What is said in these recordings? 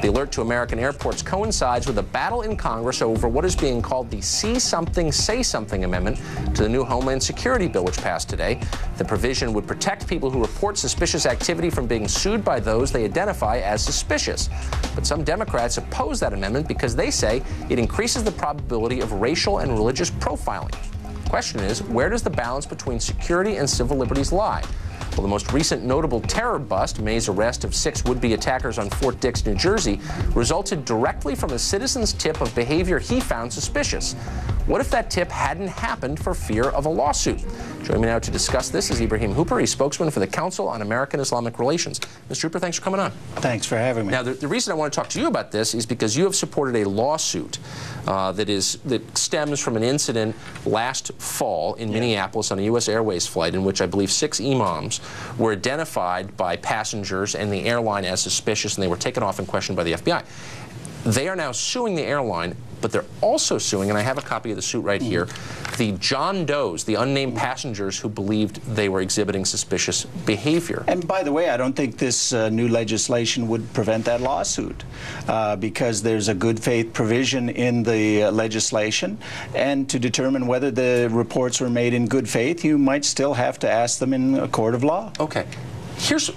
The alert to American airports coincides with a battle in Congress over what is being called the See Something, Say Something amendment to the new Homeland Security bill, which passed today. The provision would protect people who report suspicious activity from being sued by those they identify as suspicious. But some Democrats oppose that amendment because they say it increases the probability of racial and religious profiling. The question is, where does the balance between security and civil liberties lie? Well, the most recent notable terror bust, May's arrest of 6 would-be attackers on Fort Dix, New Jersey, resulted directly from a citizen's tip of behavior he found suspicious. What if that tip hadn't happened for fear of a lawsuit? Joining me now to discuss this is Ibrahim Hooper. He's spokesman for the Council on American-Islamic Relations. Mr. Hooper, thanks for coming on. Thanks for having me. Now, the reason I want to talk to you about this is because you have supported a lawsuit that stems from an incident last fall in Minneapolis on a U.S. Airways flight in which I believe 6 imams were identified by passengers and the airline as suspicious, and they were taken off and questioned by the FBI. They are now suing the airline, but they're also suing, and I have a copy of the suit right here, the John Does, the unnamed passengers who believed they were exhibiting suspicious behavior. And by the way, I don't think this new legislation would prevent that lawsuit because there's a good faith provision in the legislation, and to determine whether the reports were made in good faith, you might still have to ask them in a court of law. Okay.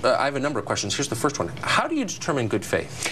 I have a number of questions. Here's the first one. How do you determine good faith?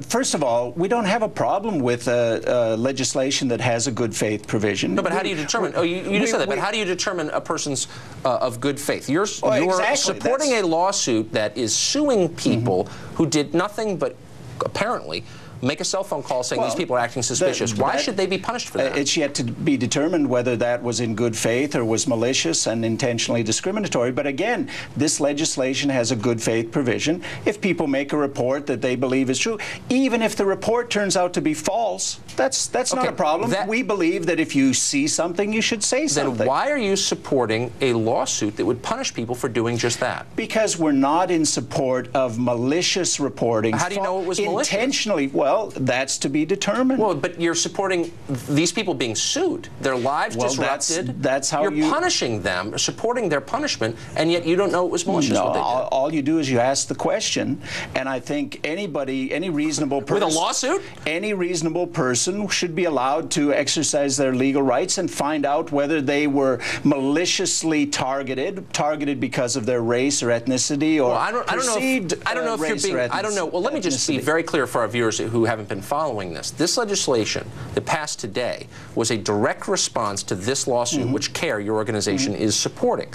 First of all, we don't have a problem with legislation that has a good faith provision. No, but how do you determine? Oh, you just said that. But how do you determine a person's of good faith? You're supporting a lawsuit that is suing people who did nothing but apparently make a cell phone call saying these people are acting suspicious. Why should they be punished for that? It's yet to be determined whether that was in good faith or was malicious and intentionally discriminatory. But again, this legislation has a good faith provision. If people make a report that they believe is true, even if the report turns out to be false, that's not a problem. We believe that if you see something, you should say something. Then why are you supporting a lawsuit that would punish people for doing just that? Because we're not in support of malicious reporting. How do you know it was malicious? Intentionally. Well, that's to be determined. Well, but you're supporting these people being sued, their lives disrupted. That's how you're punishing them, supporting their punishment, and yet you don't know it was malicious. No, what they did. all you do is you ask the question, and I think anybody, any reasonable person, with a lawsuit, any reasonable person should be allowed to exercise their legal rights and find out whether they were maliciously targeted because of their race or ethnicity, or well, I don't know if you're being. I don't know. Well, let me just be very clear for our viewers who haven't been following this. This legislation that passed today was a direct response to this lawsuit, which CAIR, your organization, is supporting.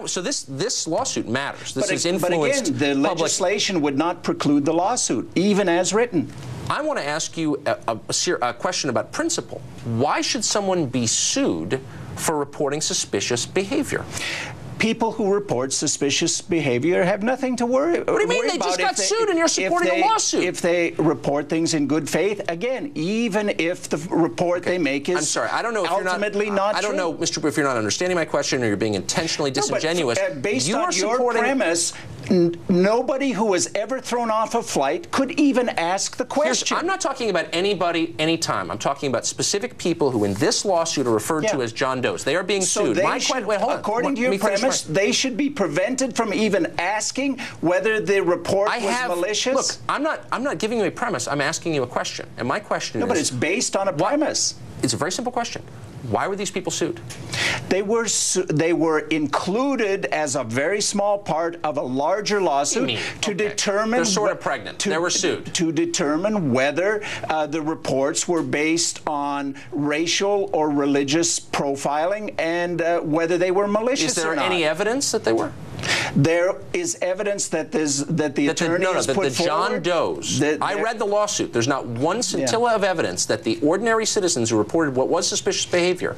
So this lawsuit matters. This is influenced. But again, the legislation would not preclude the lawsuit, even as written. I want to ask you a question about principle. Why should someone be sued for reporting suspicious behavior? People who report suspicious behavior have nothing to worry about. What do you mean? They just got sued and you're supporting a lawsuit. If they report things in good faith, again, even if the report they make is I'm sorry, I don't know if ultimately you're not I don't know, Mr. if you're not understanding my question or you're being intentionally disingenuous. No, but based on your premise, nobody who was ever thrown off a flight could even ask the question. I'm not talking about anybody, anytime. I'm talking about specific people who in this lawsuit are referred to as John Does. They are being sued. According to your premise, they should be prevented from even asking whether the report was malicious? Look, I'm not giving you a premise. I'm asking you a question. And my question is... No, but it's based on a premise. It's a very simple question. Why were these people sued? They were included as a very small part of a larger lawsuit to determine... They're sort of pregnant. They were sued. To determine whether the reports were based on racial or religious profiling and whether they were malicious or not. Is there any evidence that they were? There is evidence that the attorney has put forward. John Does. I read the lawsuit. There's not one scintilla of evidence that the ordinary citizens who reported what was suspicious behavior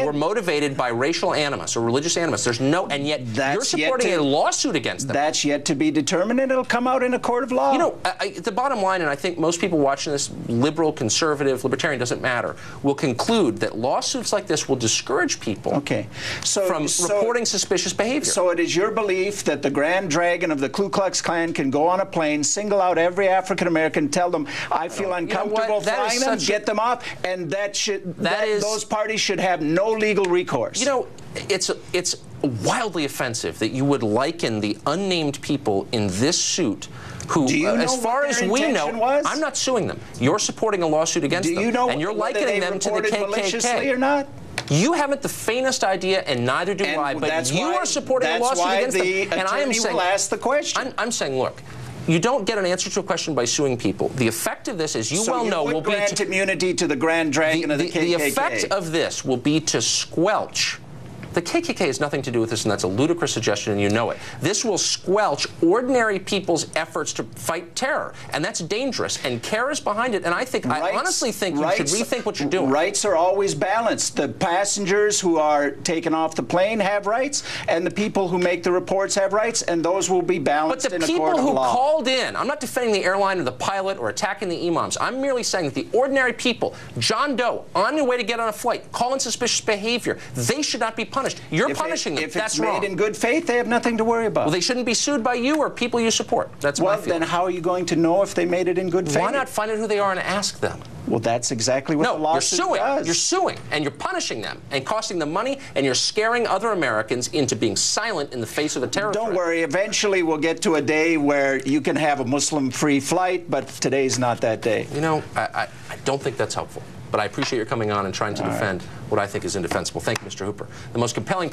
were motivated by racial animus or religious animus. There's no, and yet you're supporting a lawsuit against them. That's yet to be determined, and it'll come out in a court of law. You know, the bottom line, and I think most people watching this, liberal, conservative, libertarian, doesn't matter, will conclude that lawsuits like this will discourage people from reporting suspicious behavior. So it is your belief that the Grand Dragon of the Ku Klux Klan can go on a plane, single out every African American, tell them, I feel uncomfortable flying them, get them off, and those parties should have no legal recourse. You know, it's wildly offensive that you would liken the unnamed people in this suit who, as far as we know, I'm not suing them. You're supporting a lawsuit against them. And you're likening them to the KKK. Or not? You haven't the faintest idea, and neither do I, but you are supporting a lawsuit against them. And I am saying, ask the question. I'm saying, look, you don't get an answer to a question by suing people. The effect of this, as you well know, will be to grant immunity to the Grand Dragon of the KKK. The effect of this will be to squelch. The KKK has nothing to do with this, and that's a ludicrous suggestion, and you know it. This will squelch ordinary people's efforts to fight terror, and that's dangerous. And CAIR is behind it, and I honestly think you should rethink what you're doing. Rights are always balanced. The passengers who are taken off the plane have rights, and the people who make the reports have rights, and those will be balanced in a court of law. But the people who called in, I'm not defending the airline or the pilot or attacking the imams. I'm merely saying that the ordinary people, John Doe, on their way to get on a flight, calling suspicious behavior, they should not be punished. You're punishing them. That's wrong. If it's made in good faith, they have nothing to worry about. Well, they shouldn't be sued by you or people you support. That's my feeling. Well, then how are you going to know if they made it in good faith? Why not find out who they are and ask them? Well, that's exactly what the lawsuit does. You're suing, and you're punishing them, and costing them money, and you're scaring other Americans into being silent in the face of a terror threat. Don't worry. Eventually, we'll get to a day where you can have a Muslim-free flight, but today's not that day. You know, I don't think that's helpful. But I appreciate your coming on and trying to defend what I think is indefensible. Thank you, Mr. Hooper. The most compelling